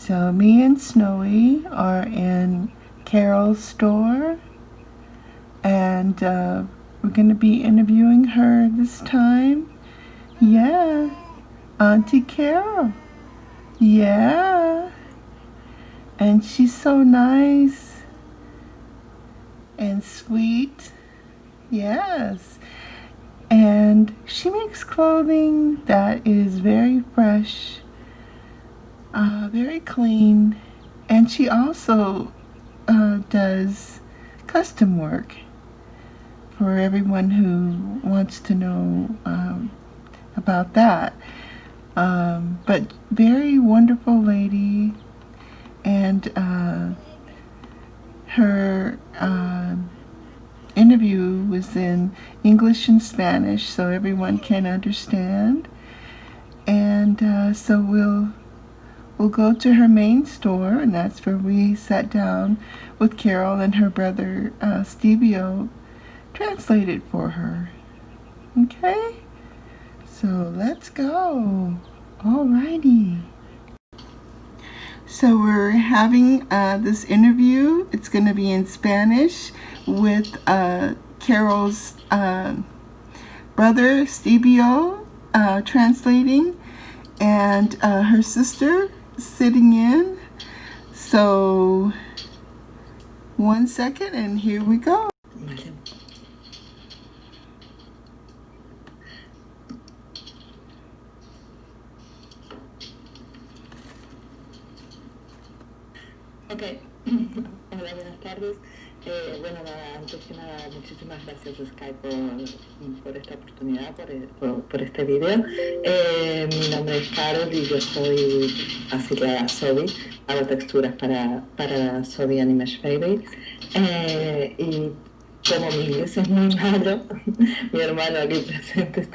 So me and Snowy are in Carol's store, and we're going to be interviewing her this time. Yeah, Auntie Carol. Yeah, and she's so nice and sweet. Yes, and she makes clothing that is very fresh, very clean, and she also does custom work for everyone who wants to know about that. But very wonderful lady, and her interview was in English and Spanish, so everyone can understand. And so we'll go to her main store, and that's where we sat down with Carol, and her brother Stevio translated for her. Okay? So let's go. Alrighty. So we're having this interview. It's going to be in Spanish with Carol's brother Stevio translating, and her sister sitting in. So 1 second, and here we go. Ok, hola, buenas tardes. Bueno, antes que nada, muchísimas gracias Skype por esta oportunidad, por este video. Mi nombre es Carol y yo soy afiliada a Sobi, hago texturas para Sobi Animesh Baby. Y como mi inglés es muy malo, mi hermano aquí presente,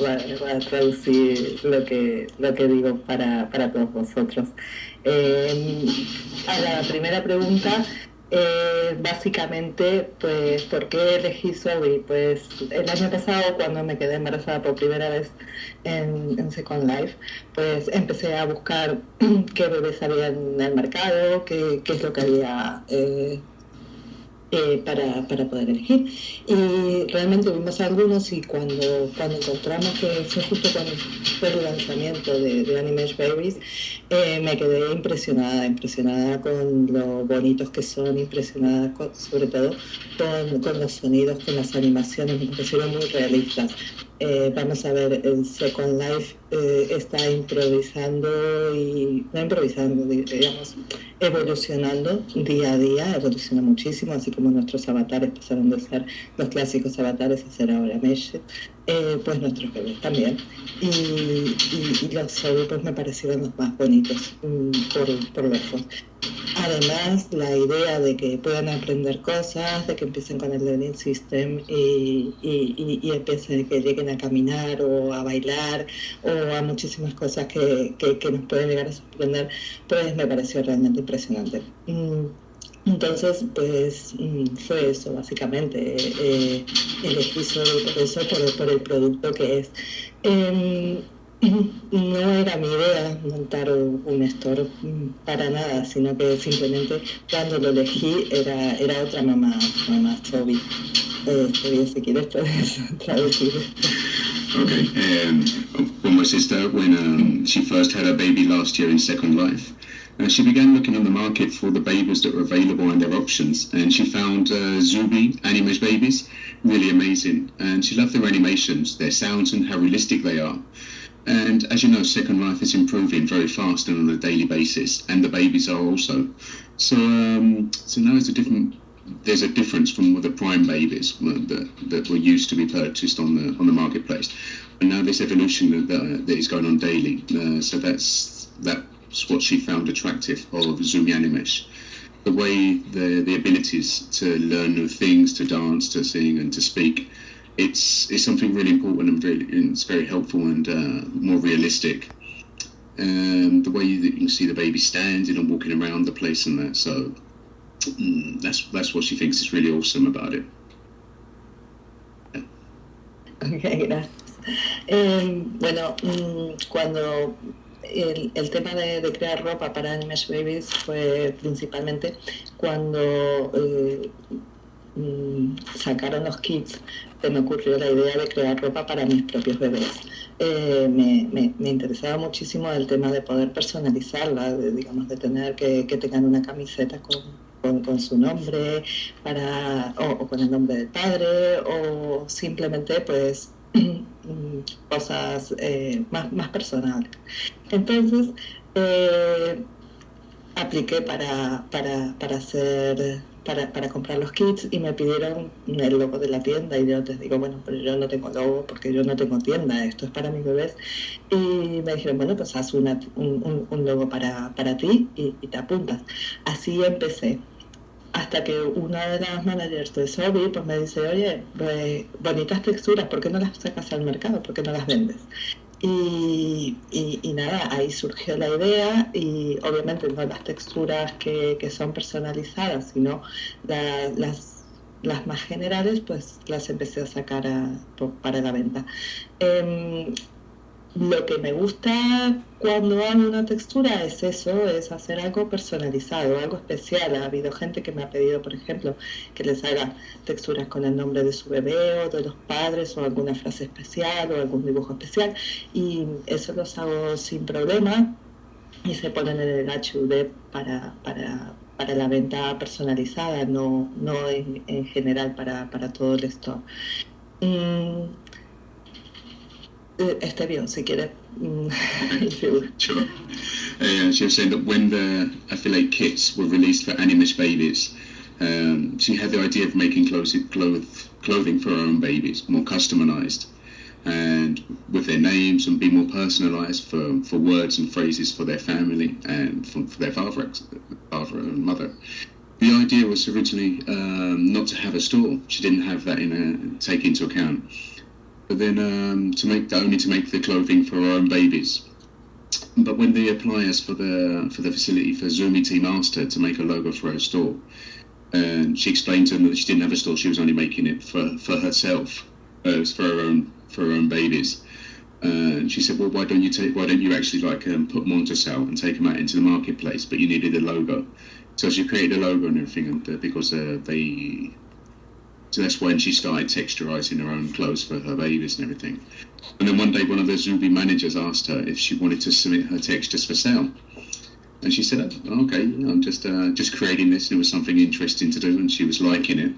va a traducir lo que digo para todos vosotros. A la primera pregunta, básicamente, pues, ¿por qué elegí Zoe? Pues el año pasado, cuando me quedé embarazada por primera vez en Second Life, pues empecé a buscar qué bebés había en el mercado, qué es lo que había para poder elegir. Y realmente vimos algunos, y cuando encontramos, que fue justo cuando fue el lanzamiento de Animesh Babies, me quedé impresionada con lo bonitos que son, impresionada sobre todo con los sonidos, con las animaciones, me parecieron muy realistas. Vamos a ver, el Second Life está improvisando, digamos, evolucionando día a día, evoluciona muchísimo, así como nuestros avatares pasaron de ser los clásicos avatares a ser ahora Meshes, pues nuestros bebés también. Y los Zoe pues me parecieron los más bonitos por lejos. Además, la idea de que puedan aprender cosas, de que empiecen con el Learning System y empiecen, que lleguen a caminar o a bailar o a muchísimas cosas que nos pueden llegar a sorprender, pues me pareció realmente impresionante. Entonces, pues fue eso, básicamente. Elegí solo por eso, por el producto que es. No era mi idea montar un store para nada, sino que simplemente cuando lo elegí era otra mamá Zoe. Si quieres puedes traducir. Okay, well, my sister, when she first had her baby last year in Second Life, she began looking on the market for the babies that were available and their options, and she found Zubi Animesh Babies really amazing, and she loved their animations, their sounds, and how realistic they are. And as you know, Second Life is improving very fast and on a daily basis, and the babies are also. So now there's a difference from the prime babies that were used to be purchased on the marketplace, and now this evolution that is going on daily. So that's what she found attractive of Zumi Animesh. The way the abilities to learn new things, to dance, to sing, and to speak. It's something really important, and it's very helpful and more realistic. The way that you can see the baby standing and walking around the place and that. So that's what she thinks is really awesome about it. Ok, gracias. Bueno, cuando el tema de crear ropa para Animesh Babies fue principalmente cuando sacaron los kits, me ocurrió la idea de crear ropa para mis propios bebés. Me interesaba muchísimo el tema de poder personalizarla, digamos, de tener que tengan una camiseta con su nombre o con el nombre del padre, o simplemente pues cosas más personales. Entonces apliqué para comprar los kits y me pidieron el logo de la tienda, y yo les digo, bueno, pero yo no tengo logo porque yo no tengo tienda, esto es para mis bebés. Y me dijeron, bueno, pues haz un logo para ti y te apuntas. Así empecé. Hasta que una de las managers de Sobi pues me dice, oye, pues, bonitas texturas, ¿por qué no las sacas al mercado? ¿Por qué no las vendes? Y nada, ahí surgió la idea, y obviamente no las texturas que son personalizadas, sino las más generales, pues las empecé a sacar para la venta. Lo que me gusta cuando hago una textura es eso, es hacer algo personalizado, algo especial. Ha habido gente que me ha pedido, por ejemplo, que les haga texturas con el nombre de su bebé o de los padres, o alguna frase especial o algún dibujo especial, y eso los hago sin problema y se ponen en el HUD para la venta personalizada, no en general para todo el store. Esteban, si quieres. Sure. She was saying that when the affiliate kits were released for Animesh Babies, she had the idea of making clothing for her own babies, more customized, and with their names, and be more personalized for words and phrases for their family and for their father and mother. The idea was originally not to have a store. She didn't have that take into account. But then only to make the clothing for her own babies. But when the appliers for the facility for Zumi team asked her to make a logo for her store, and she explained to them that she didn't have a store, she was only making it for herself, for her own babies. And she said, well, why don't you actually put them onto sale and take them out into the marketplace? But you needed a logo, so she created a logo and everything, and because so that's when she started texturizing her own clothes for her babies and everything. And then one day, one of the Zubi managers asked her if she wanted to submit her textures for sale. And she said, oh, okay, I'm just creating this. It was something interesting to do, and she was liking it.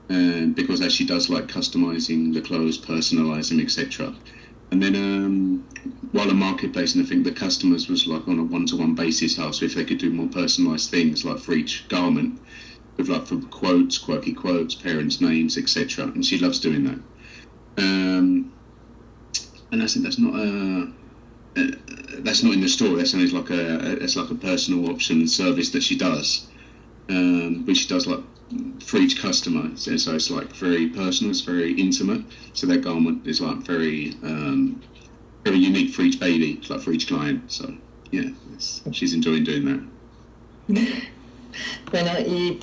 And because as she does like customizing the clothes, personalizing, etc. And then while a marketplace, and I think the customers was like on a one-to-one basis, asked if they could do more personalized things, like for each garment, with like for quotes, quirky quotes, parents' names, etc. And she loves doing that. And I think that's not in the store. That's only it's like a personal option service that she does, which she does like for each customer. So it's like very personal. It's very intimate. So that garment is like very unique for each baby, like for each client. So yeah, she's enjoying doing that. Bueno, y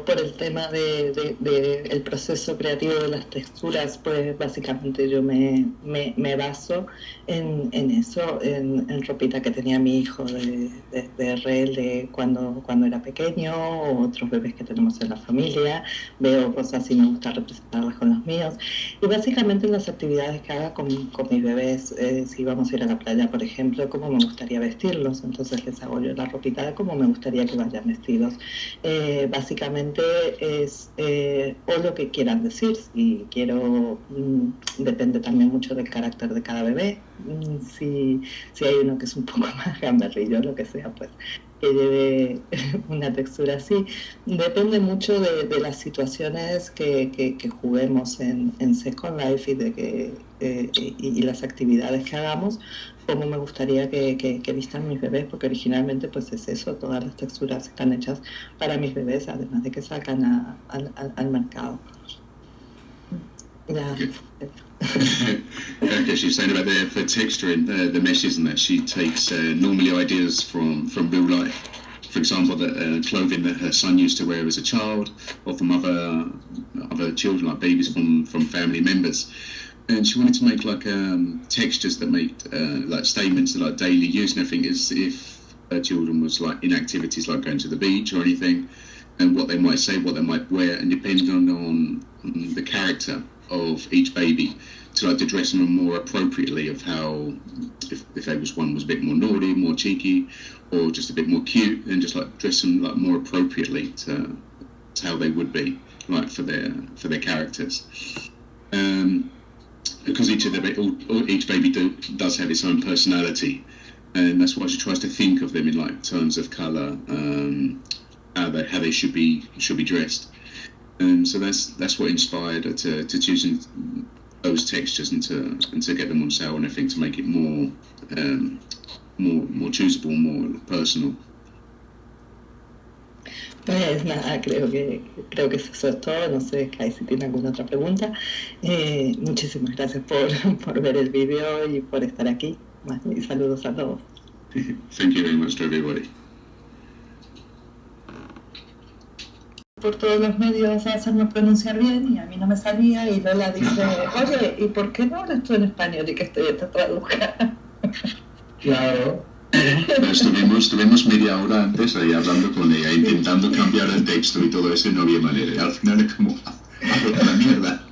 por el tema el proceso creativo de las texturas, pues básicamente yo me baso en eso, en ropita que tenía mi hijo de RL cuando era pequeño, o otros bebés que tenemos en la familia. Veo cosas y me gusta representarlas con los míos. Y básicamente en las actividades que haga con mis bebés, si vamos a ir a la playa, por ejemplo, cómo me gustaría vestirlos, entonces les hago yo la ropita de cómo me gustaría que vayan vestidos. Básicamente es o lo que quieran decir. Si quiero, depende también mucho del carácter de cada bebé. Si hay uno que es un poco más gamberrillo, lo que sea, pues que lleve una textura así. Depende mucho de las situaciones que juguemos en Second Life, y las actividades que hagamos, cómo me gustaría que vistan mis bebés, porque originalmente pues es eso, todas las texturas están hechas para mis bebés, además de que sacan al mercado. Yeah. Okay, she's saying about the texturing, the meshes, and that she takes normally ideas from real life. For example, the clothing that her son used to wear as a child, or from other children, like babies from family members. and she wanted to make like textures that made like statements that like daily use and everything, as if her children was like in activities like going to the beach or anything, and what they might say, what they might wear, and depending on the character of each baby, to like to dress them more appropriately of how, if they was one was a bit more naughty, more cheeky, or just a bit more cute, and just like dress them like more appropriately to how they would be like for their characters. Because each baby does have its own personality, and that's why she tries to think of them in like terms of colour, how they should be dressed. So that's what inspired her to choosing those textures and to get them on sale and everything, to make it more choosable, more personal. Pues nada, creo que eso es todo. No sé, Kai, si tiene alguna otra pregunta. Muchísimas gracias por ver el video y por estar aquí. Y saludos a todos. Thank you very much to everybody. Por todos los medios a hacernos pronunciar bien, y a mí no me salía, y Lola dice, oye, ¿y por qué no hablas tú en español y que te traduzca? Claro. Estuvimos media hora antes ahí hablando con ella, intentando cambiar el texto y todo eso, y no había manera. Y al final es como, a la mierda.